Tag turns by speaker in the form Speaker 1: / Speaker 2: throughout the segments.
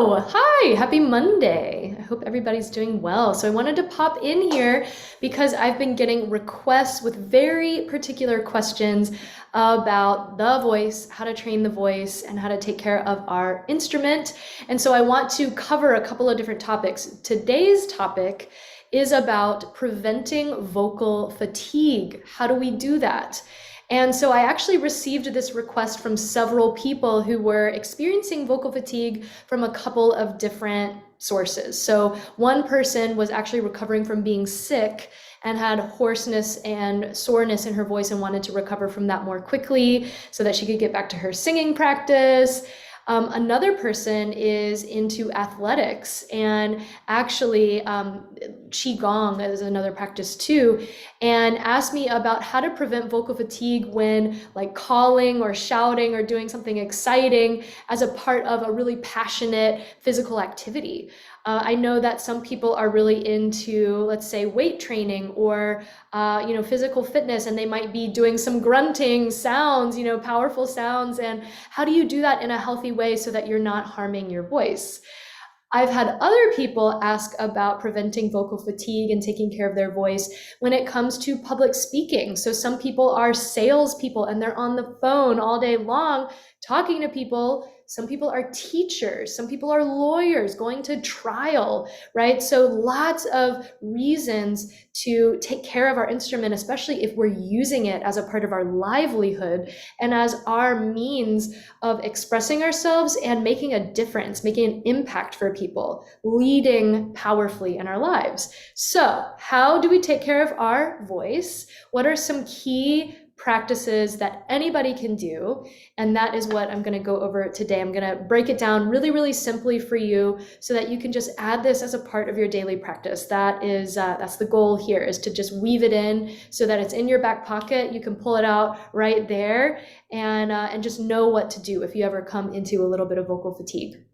Speaker 1: Hello, hi, happy Monday. I hope everybody's doing well. So I wanted to pop in here because I've been getting requests with very particular questions about the voice, how to train the voice, and how to take care of our instrument. And so I want to cover a couple of different topics. Today's topic is about preventing vocal fatigue. How do we do that? And so I actually received this request from several people who were experiencing vocal fatigue from a couple of different sources. So one person was actually recovering from being sick and had hoarseness and soreness in her voice and wanted to recover from that more quickly so that she could get back to her singing practice. Another person is into athletics and actually Qigong is another practice too, and asked me about how to prevent vocal fatigue when like calling or shouting or doing something exciting as a part of a really passionate physical activity. I know that some people are really into, let's say, weight training or physical fitness, and they might be doing some grunting sounds, powerful sounds. And how do you do that in a healthy way so that you're not harming your voice? I've had other people ask about preventing vocal fatigue and taking care of their voice when it comes to public speaking. So some people are salespeople and they're on the phone all day long talking to people. Some people are teachers, some people are lawyers going to trial, right? So lots of reasons to take care of our instrument, especially if we're using it as a part of our livelihood and as our means of expressing ourselves and making a difference, making an impact for people, leading powerfully in our lives. So how do we take care of our voice? What are some key practices that anybody can do? And that is what I'm going to go over today. I'm going to break it down really, really simply for you so that you can just add this as a part of your daily practice. That's the goal here, is to just weave it in so that it's in your back pocket. You can pull it out right there and just know what to do if you ever come into a little bit of vocal fatigue.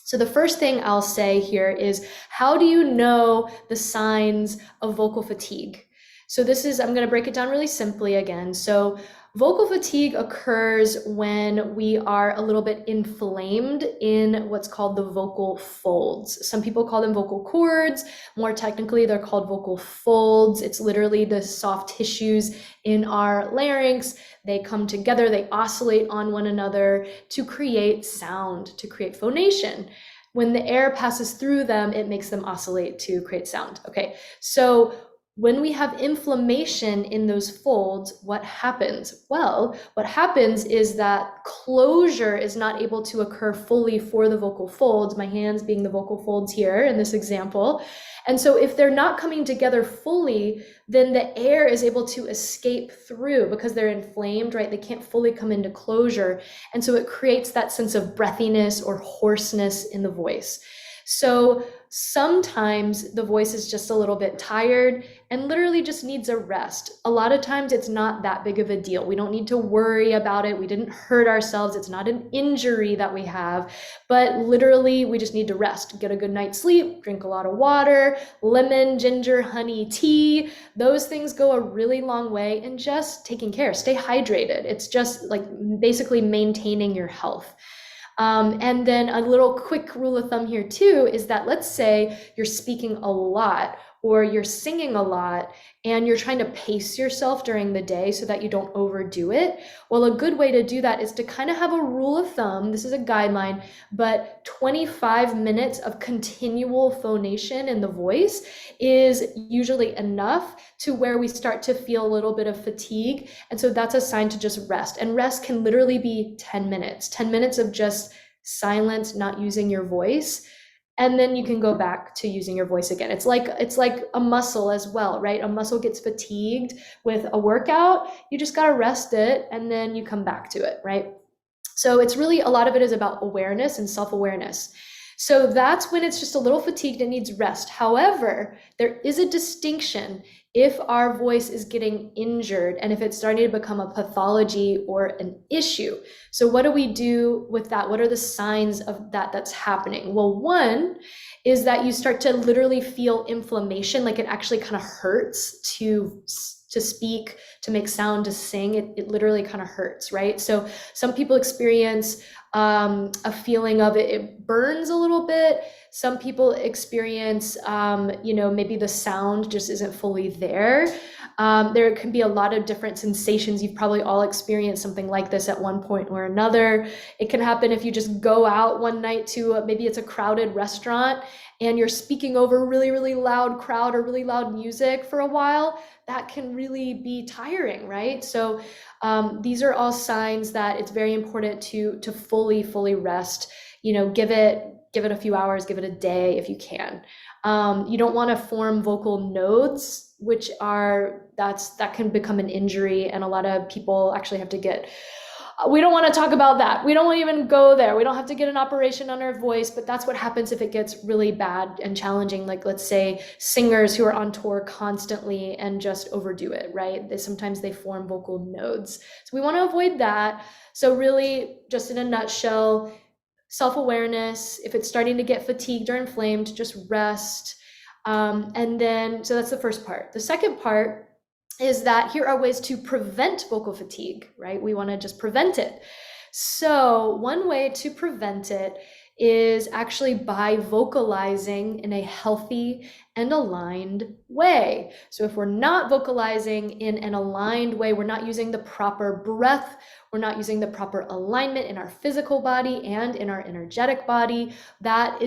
Speaker 1: So the first thing I'll say here is, how do you know the signs of vocal fatigue? So I'm going to break it down really simply again. So vocal fatigue occurs when we are a little bit inflamed in what's called the vocal folds. Some people call them vocal cords. More technically, they're called vocal folds. It's literally the soft tissues in our larynx. They come together, they oscillate on one another to create sound, to create phonation. When the air passes through them, it makes them oscillate to create sound. Okay, so when we have inflammation in those folds, what happens? Well, what happens is that closure is not able to occur fully for the vocal folds, my hands being the vocal folds here in this example. And so if they're not coming together fully, then the air is able to escape through because they're inflamed, right? They can't fully come into closure. And so it creates that sense of breathiness or hoarseness in the voice. So sometimes the voice is just a little bit tired and literally just needs a rest. A lot of times it's not that big of a deal. We don't need to worry about it. We didn't hurt ourselves. It's not an injury that we have, but literally we just need to rest, get a good night's sleep, drink a lot of water, lemon, ginger, honey, tea. Those things go a really long way in just taking care. Stay hydrated. It's just like basically maintaining your health. And then a little quick rule of thumb here too is that, let's say you're speaking a lot or you're singing a lot and you're trying to pace yourself during the day so that you don't overdo it. Well, a good way to do that is to kind of have a rule of thumb. This is a guideline, but 25 minutes of continual phonation in the voice is usually enough to where we start to feel a little bit of fatigue. And so that's a sign to just rest. And rest can literally be 10 minutes, 10 minutes of just silence, not using your voice. And then you can go back to using your voice again. It's like a muscle as well, right? A muscle gets fatigued with a workout. You just got to rest it and then you come back to it, right? So it's really, a lot of it is about awareness and self-awareness. So that's when it's just a little fatigued and needs rest. However, there is a distinction if our voice is getting injured and if it's starting to become a pathology or an issue. So what do we do with that? What are the signs of that that's happening? Well, one is that you start to literally feel inflammation, like it actually kind of hurts to to speak, to make sound, to sing, it literally kind of hurts, right? So some people experience a feeling of it burns a little bit. Some people experience, maybe the sound just isn't fully there. There can be a lot of different sensations. You've probably all experienced something like this at one point or another. It can happen if you just go out one night to maybe it's a crowded restaurant and you're speaking over a really, really loud crowd or really loud music for a while. That can really be tiring, right? So these are all signs that it's very important to fully rest. Give it a few hours, give it a day if you can. You don't want to form vocal nodes, that can become an injury, and a lot of people actually have to get. We don't want to talk about that. We don't want to even go there. We don't have to get an operation on our voice, but that's what happens if it gets really bad and challenging. Like, let's say singers who are on tour constantly and just overdo it, right? Sometimes they form vocal nodes. So we want to avoid that. So really, just in a nutshell, self-awareness. If it's starting to get fatigued or inflamed, just rest. So that's the first part. The second part is that here are ways to prevent vocal fatigue, right? We want to just prevent it. So one way to prevent it is actually by vocalizing in a healthy and aligned way. So if we're not vocalizing in an aligned way, we're not using the proper breath, we're not using the proper alignment in our physical body and in our energetic body, that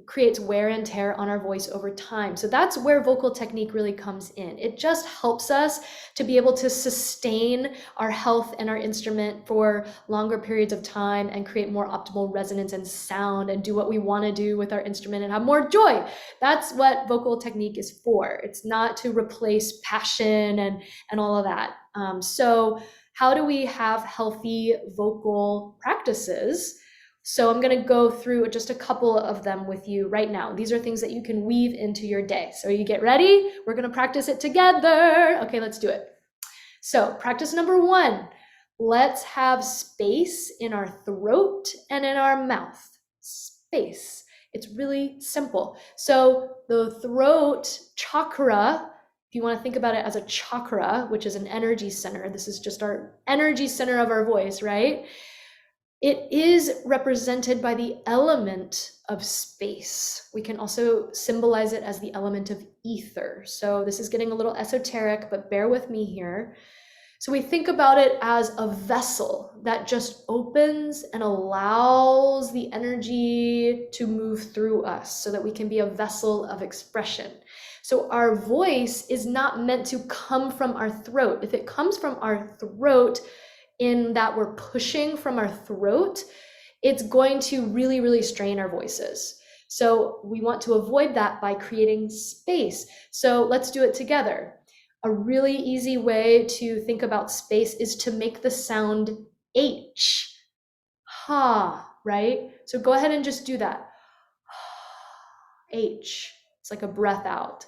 Speaker 1: creates wear and tear on our voice over time. So that's where vocal technique really comes in. It just helps us to be able to sustain our health and our instrument for longer periods of time and create more optimal resonance and sound and do what we want to do with our instrument and have more joy. That's what vocal technique is for. It's not to replace passion and all of that. So how do we have healthy vocal practices? So I'm going to go through just a couple of them with you right now. These are things that you can weave into your day. So you get ready? We're going to practice it together. Okay, let's do it. So practice number 1, let's have space in our throat and in our mouth. Space. It's really simple. So the throat chakra, if you want to think about it as a chakra, which is an energy center, this is just our energy center of our voice, right? It is represented by the element of space. We can also symbolize it as the element of ether. So this is getting a little esoteric, but bear with me here. So we think about it as a vessel that just opens and allows the energy to move through us so that we can be a vessel of expression. So our voice is not meant to come from our throat. If it comes from our throat, in that we're pushing from our throat, it's going to really, really strain our voices. So we want to avoid that by creating space. So let's do it together. A really easy way to think about space is to make the sound H. Ha, right? So go ahead and just do that. H. It's like a breath out.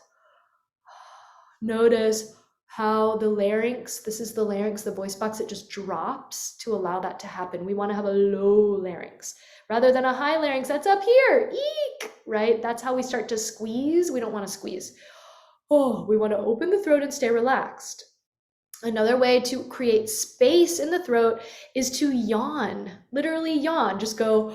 Speaker 1: Notice how the larynx, this is the larynx, the voice box, it just drops to allow that to happen. We want to have a low larynx rather than a high larynx that's up here, eek, right? That's how we start to squeeze. We don't want to squeeze. Oh, we want to open the throat and stay relaxed. Another way to create space in the throat is to yawn, literally yawn. Just go,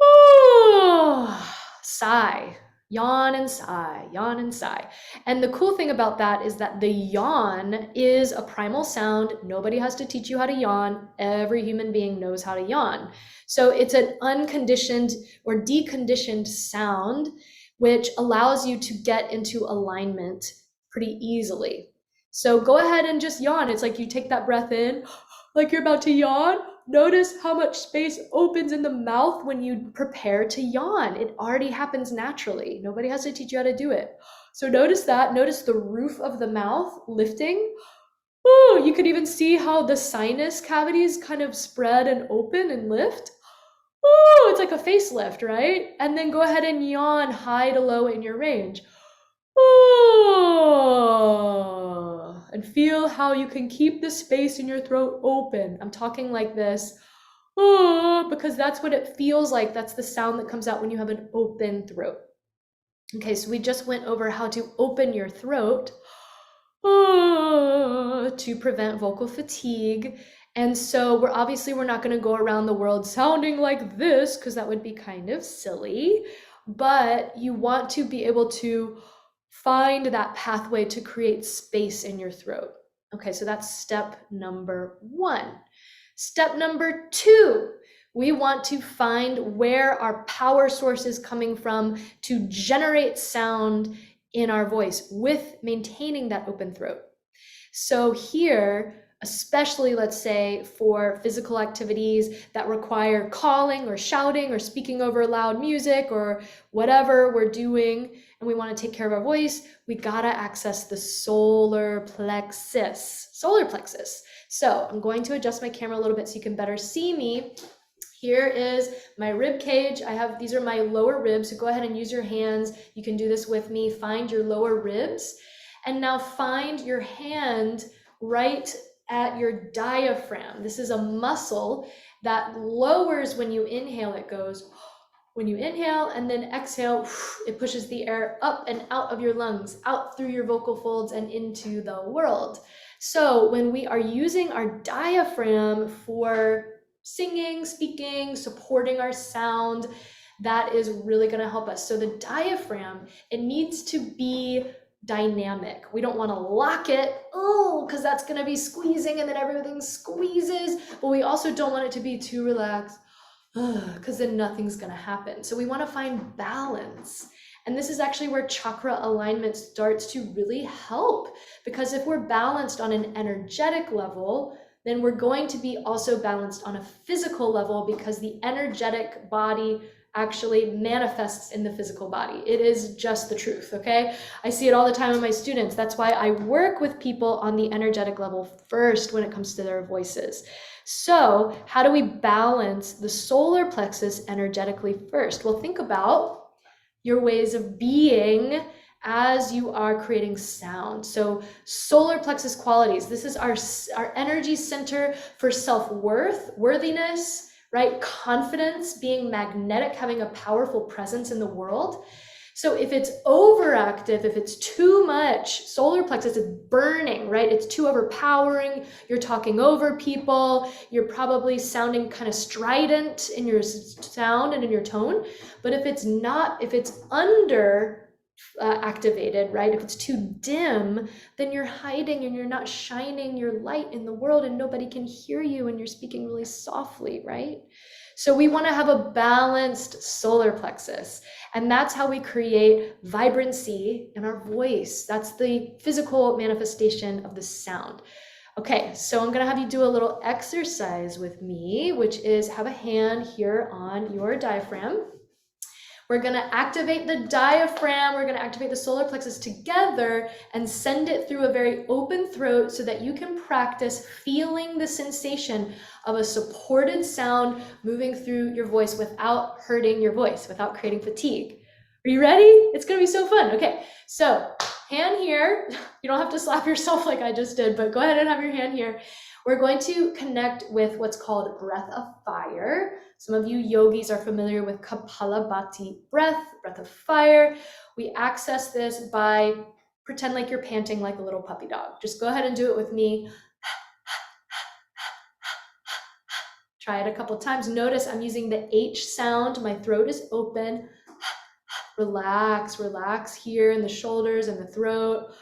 Speaker 1: oh, sigh. Yawn and sigh, yawn and sigh. And the cool thing about that is that the yawn is a primal sound. Nobody has to teach you how to yawn. Every human being knows how to yawn. So it's an unconditioned or deconditioned sound, which allows you to get into alignment pretty easily. So go ahead and just yawn. It's like you take that breath in, like you're about to yawn. Notice how much space opens in the mouth when you prepare to yawn. It already happens naturally. Nobody has to teach you how to do it. So notice that. Notice the roof of the mouth lifting. Oh, you could even see how the sinus cavities kind of spread and open and lift. Oh, it's like a facelift, right? And then go ahead and yawn high to low in your range. Oh, and feel how you can keep the space in your throat open. I'm talking like this, oh, because that's what it feels like. That's the sound that comes out when you have an open throat. Okay, so we just went over how to open your throat. to prevent vocal fatigue. And so we're not going to go around the world sounding like this because that would be kind of silly. But you want to be able to find that pathway to create space in your throat. Okay, so that's step number 1. Step number 2, we want to find where our power source is coming from to generate sound in our voice with maintaining that open throat. So here, especially let's say for physical activities that require calling or shouting or speaking over loud music or whatever we're doing, and we want to take care of our voice, we gotta access the solar plexus. Solar plexus. So I'm going to adjust my camera a little bit so you can better see me. Here is my rib cage. These are my lower ribs. So go ahead and use your hands. You can do this with me. Find your lower ribs. And now find your hand right at your diaphragm. This is a muscle that lowers when you inhale. It goes when you inhale, and then exhale, it pushes the air up and out of your lungs, out through your vocal folds and into the world. So when we are using our diaphragm for singing, speaking, supporting our sound, that is really going to help us. So the diaphragm, it needs to be dynamic. We don't want to lock it, because that's going to be squeezing and then everything squeezes, but we also don't want it to be too relaxed, because then nothing's going to happen. So we want to find balance. And this is actually where chakra alignment starts to really help, because if we're balanced on an energetic level, then we're going to be also balanced on a physical level, because the energetic body actually manifests in the physical body. It is just the truth, okay? I see it all the time in my students. That's why I work with people on the energetic level first when it comes to their voices. So how do we balance the solar plexus energetically first? Well, think about your ways of being as you are creating sound. So solar plexus qualities, this is our energy center for self-worth, worthiness, right? Confidence, being magnetic, having a powerful presence in the world. So if it's overactive, if it's too much, solar plexus is burning, right? It's too overpowering. You're talking over people. You're probably sounding kind of strident in your sound and in your tone. But if it's under activated, right? If it's too dim, then you're hiding and you're not shining your light in the world, and nobody can hear you, and you're speaking really softly, right? So we want to have a balanced solar plexus, and that's how we create vibrancy in our voice. That's the physical manifestation of the sound. Okay, so I'm going to have you do a little exercise with me, which is have a hand here on your diaphragm. We're going to activate the diaphragm, we're going to activate the solar plexus together and send it through a very open throat so that you can practice feeling the sensation of a supported sound moving through your voice without hurting your voice, without creating fatigue. Are you ready? It's going to be so fun. Okay, so hand here. You don't have to slap yourself like I just did, but go ahead and have your hand here. We're going to connect with what's called breath of fire. Some of you yogis are familiar with Kapalabhati breath of fire. We access this by pretend like you're panting like a little puppy dog. Just go ahead and do it with me. Try it a couple times. Notice I'm using the H sound. My throat is open. Relax, relax here in the shoulders and the throat.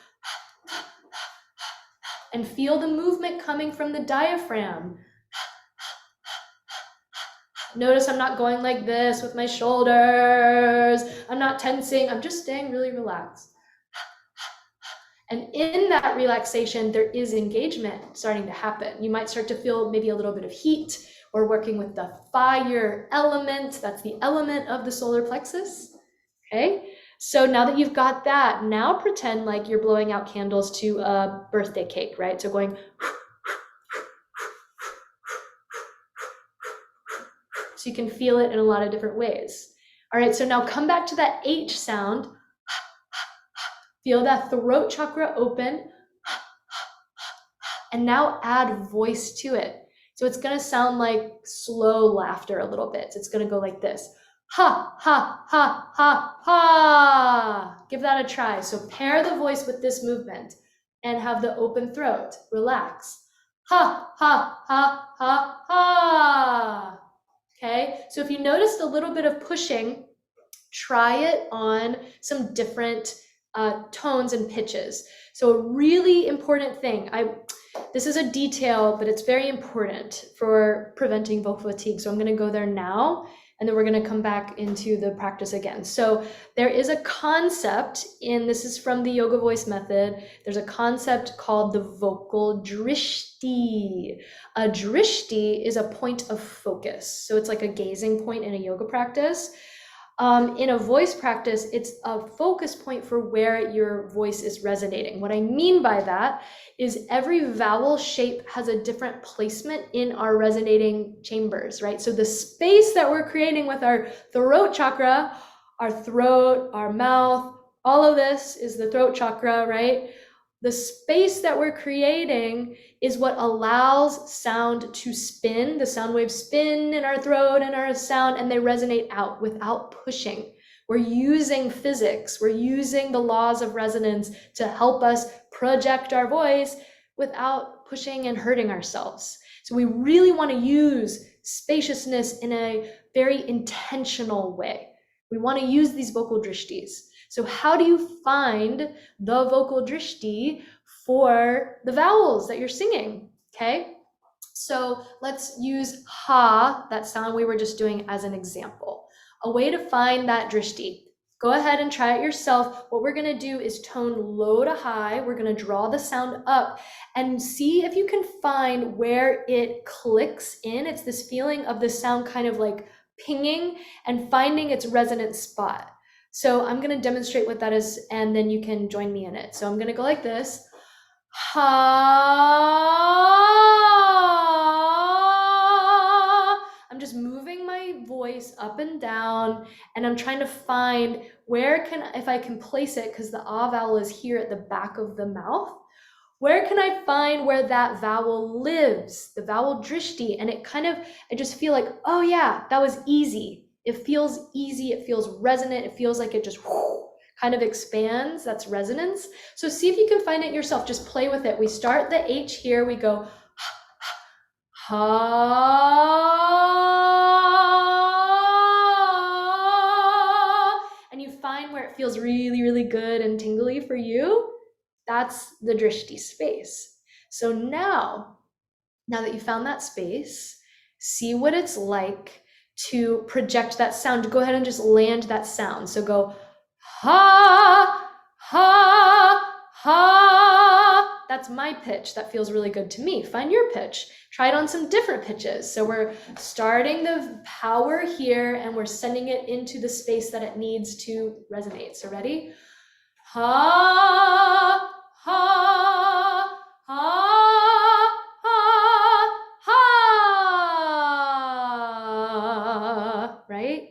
Speaker 1: And feel the movement coming from the diaphragm. Notice I'm not going like this with my shoulders. I'm not tensing. I'm just staying really relaxed. And in that relaxation, there is engagement starting to happen. You might start to feel maybe a little bit of heat. We're working with the fire element. That's the element of the solar plexus. Okay. So now that you've got that, now pretend like you're blowing out candles to a birthday cake, right? So going, so you can feel it in a lot of different ways. All right, so now come back to that H sound. Feel that throat chakra open. And now add voice to it. So it's gonna sound like slow laughter a little bit. So it's gonna go like this. Ha, ha, ha, ha. Give that a try. So pair the voice with this movement. and have the open throat. Relax. Ha, ha, ha, ha, ha. Okay, so if you noticed a little bit of pushing, try it on some different tones and pitches. So a really important thing, this is a detail, but it's very important for preventing vocal fatigue. So I'm going to go there now, and then we're going to come back into the practice again. So there is a concept this is from the Yoga Voice method. There's a concept called the vocal drishti. A drishti is a point of focus. So it's like a gazing point in a yoga practice. In a voice practice, it's a focus point for where your voice is resonating. What I mean by that is every vowel shape has a different placement in our resonating chambers, right? So the space that we're creating with our throat chakra, our throat, our mouth, all of this is the throat chakra, right? The space that we're creating is what allows sound to spin. The sound waves spin in our throat and our sound, and they resonate out without pushing. We're using physics. We're using the laws of resonance to help us project our voice without pushing and hurting ourselves. So we really want to use spaciousness in a very intentional way. We want to use these vocal drishtis. So how do you find the vocal drishti for the vowels that you're singing? Okay, so let's use ha, that sound we were just doing, as an example. A way to find that drishti. Go ahead and try it yourself. What we're going to do is tone low to high. We're going to draw the sound up and see if you can find where it clicks in. It's this feeling of the sound kind of like pinging and finding its resonant spot. So I'm going to demonstrate what that is, and then you can join me in it. So I'm going to go like this. Ha. I'm just moving my voice up and down, and I'm trying to find if I can place it, because the ah vowel is here at the back of the mouth. Where can I find where that vowel lives, the vowel drishti? And I just feel like, oh yeah, that was easy. It feels easy, it feels resonant, it feels like it just kind of expands. That's resonance. So see if you can find it yourself. Just play with it. We start the H here, we go ha, and you find where it feels really, really good and tingly for you. That's the drishti space. So now that you found that space, see what it's like to project that sound. Go ahead and just land that sound. So go ha, ha, ha. That's my pitch. That feels really good to me. Find your pitch. Try it on some different pitches. So we're starting the power here, and we're sending it into the space that it needs to resonate. So ready? Ha, ha, ha, ha, ha, right?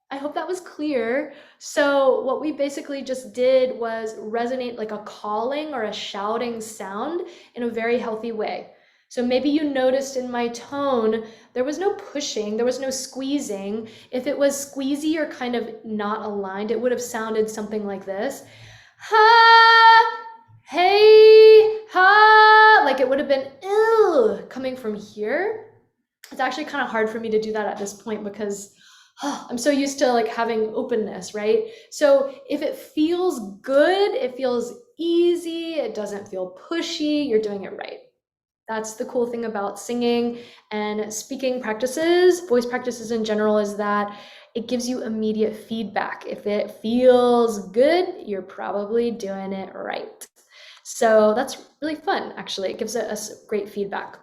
Speaker 1: I hope that was clear. So what we basically just did was resonate like a calling or a shouting sound in a very healthy way. So maybe you noticed in my tone, there was no pushing, there was no squeezing. If it was squeezy or kind of not aligned, it would have sounded something like this. Ha, hey, ha, like it would have been ill coming from here. It's actually kind of hard for me to do that at this point because I'm so used to like having openness, right? So if it feels good, it feels easy, it doesn't feel pushy, you're doing it right. That's the cool thing about singing and speaking practices, voice practices in general, is that it gives you immediate feedback. If it feels good, you're probably doing it right. So that's really fun, actually. It gives us great feedback.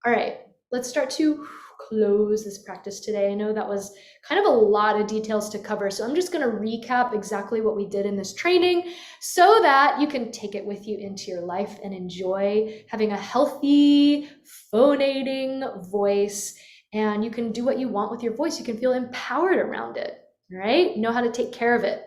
Speaker 1: All right, let's start to close this practice today. I know that was kind of a lot of details to cover, so I'm just going to recap exactly what we did in this training so that you can take it with you into your life and enjoy having a healthy, phonating voice, and you can do what you want with your voice. You can feel empowered around it, right? Know how to take care of it.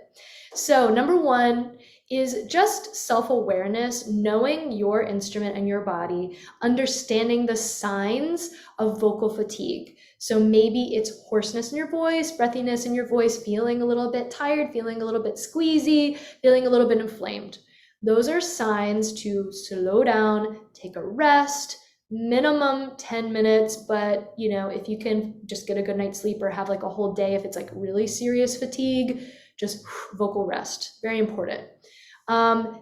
Speaker 1: So number one is just self-awareness, knowing your instrument and your body, understanding the signs of vocal fatigue. So maybe it's hoarseness in your voice, breathiness in your voice, feeling a little bit tired, feeling a little bit squeezy, feeling a little bit inflamed. Those are signs to slow down, take a rest, minimum 10 minutes, but you know, if you can just get a good night's sleep or have like a whole day, if it's like really serious fatigue, just vocal rest, very important.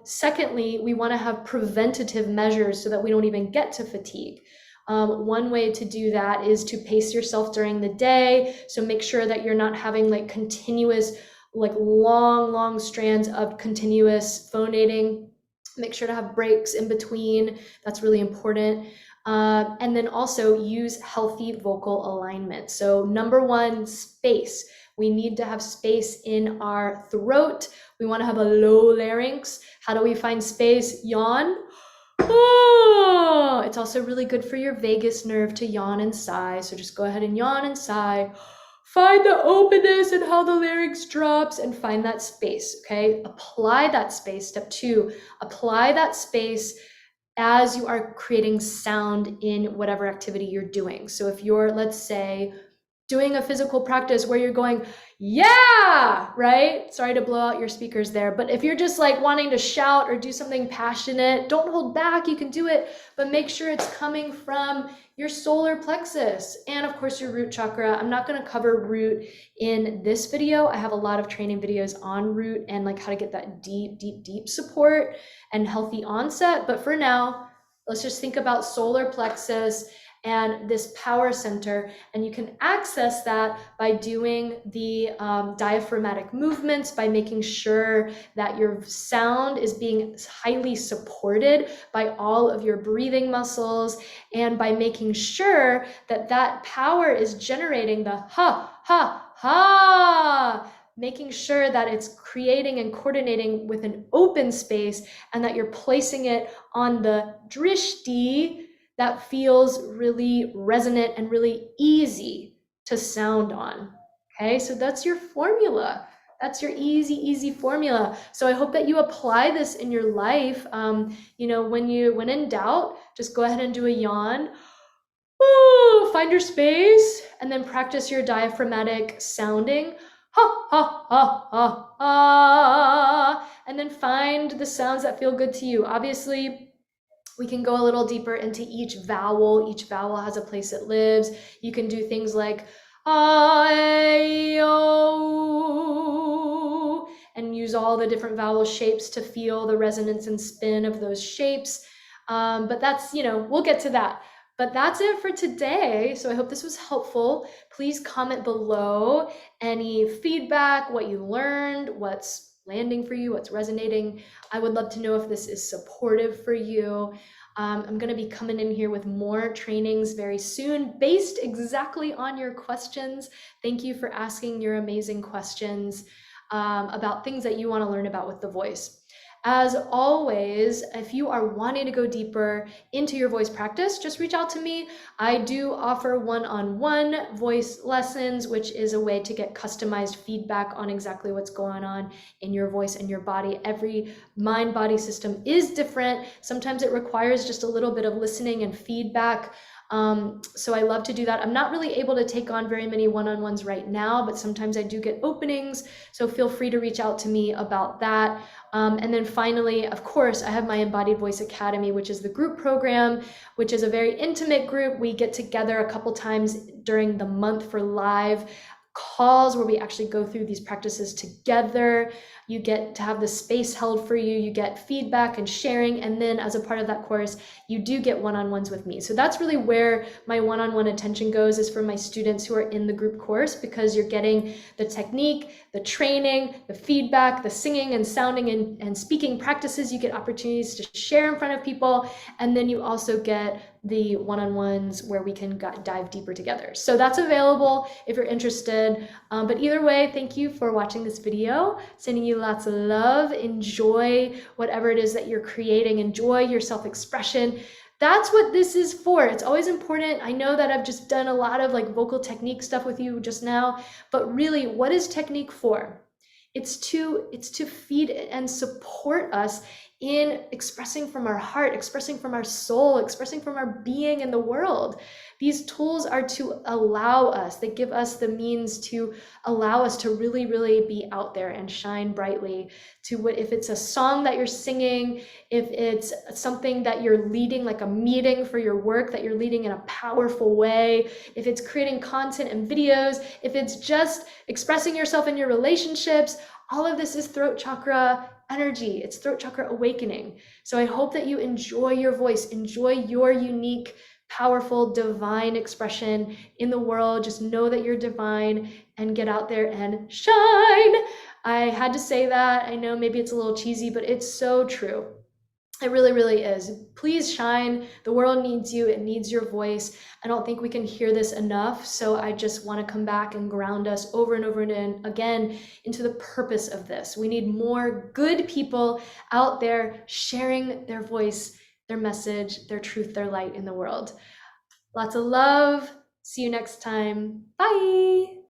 Speaker 1: Secondly, we want to have preventative measures so that we don't even get to fatigue. One way to do that is to pace yourself during the day. So make sure that you're not having like continuous, like long strands of continuous phonating. Make sure to have breaks in between. That's really important. And then also use healthy vocal alignment. So number one, space. We need to have space in our throat. We want to have a low larynx. How do we find space? Yawn. Oh, it's also really good for your vagus nerve to yawn and sigh. So just go ahead and yawn and sigh. Find the openness and how the larynx drops and find that space, okay? Apply that space. Step two, apply that space as you are creating sound in whatever activity you're doing. So if you're, let's say, doing a physical practice where you're going, yeah, right? Sorry to blow out your speakers there, but if you're just like wanting to shout or do something passionate, don't hold back, you can do it, but make sure it's coming from your solar plexus and of course your root chakra. I'm not gonna cover root in this video. I have a lot of training videos on root and like how to get that deep support and healthy onset, but for now, let's just think about solar plexus and this power center, and you can access that by doing the diaphragmatic movements, by making sure that your sound is being highly supported by all of your breathing muscles, and by making sure that that power is generating the ha, ha, ha, making sure that it's creating and coordinating with an open space and that you're placing it on the drishti that feels really resonant and really easy to sound on. Okay, so that's your formula. That's your easy formula. So I hope that you apply this in your life. You know, when in doubt, just go ahead and do a yawn. Ooh, find your space and then practice your diaphragmatic sounding. Ha, ha, ha, ha, ha. And then find the sounds that feel good to you. Obviously, we can go a little deeper into each vowel. Each vowel has a place it lives. You can do things like I-O, and use all the different vowel shapes to feel the resonance and spin of those shapes. But that's, you know, we'll get to that. But that's it for today. So I hope this was helpful. Please comment below any feedback, what you learned, what's landing for you, what's resonating. I would love to know if this is supportive for you. I'm going to be coming in here with more trainings very soon based exactly on your questions. Thank you for asking your amazing questions about things that you want to learn about with the voice. As always, if you are wanting to go deeper into your voice practice, just reach out to me. I do offer one-on-one voice lessons, which is a way to get customized feedback on exactly what's going on in your voice and your body. Every mind-body system is different. Sometimes it requires just a little bit of listening and feedback. So I love to do that. I'm not really able to take on very many one-on-ones right now, but sometimes I do get openings. So feel free to reach out to me about that. And then finally, of course, I have my Embodied Voice Academy, which is the group program, which is a very intimate group. We get together a couple times during the month for live calls where we actually go through these practices together. You get to have the space held for you, you get feedback and sharing, and then as a part of that course, you do get one-on-ones with me. So that's really where my one-on-one attention goes, is for my students who are in the group course, because you're getting the technique, the training, the feedback, the singing and sounding and speaking practices. You get opportunities to share in front of people, and then you also get the one-on-ones where we can dive deeper together. So that's available if you're interested. But either way, thank you for watching this video. Sending you lots of love. Enjoy whatever it is that you're creating. Enjoy your self-expression. That's what this is for. It's always important. I know that I've just done a lot of like vocal technique stuff with you just now, but really, what is technique for? It's to feed and support us in expressing from our heart, expressing from our soul, expressing from our being in the world. These tools are to allow us, they give us the means to allow us to really, really be out there and shine brightly. To what, if it's a song that you're singing, if it's something that you're leading, like a meeting for your work that you're leading in a powerful way, if it's creating content and videos, if it's just expressing yourself in your relationships, all of this is throat chakra energy. It's throat chakra awakening. So I hope that you enjoy your voice, enjoy your unique, powerful, divine expression in the world. Just know that you're divine and get out there and shine. I had to say that. I know maybe it's a little cheesy, but it's so true. It really, really is. Please shine. The world needs you. It needs your voice. I don't think we can hear this enough. So I just want to come back and ground us over and over and again into the purpose of this. We need more good people out there sharing their voice, their message, their truth, their light in the world. Lots of love. See you next time. Bye.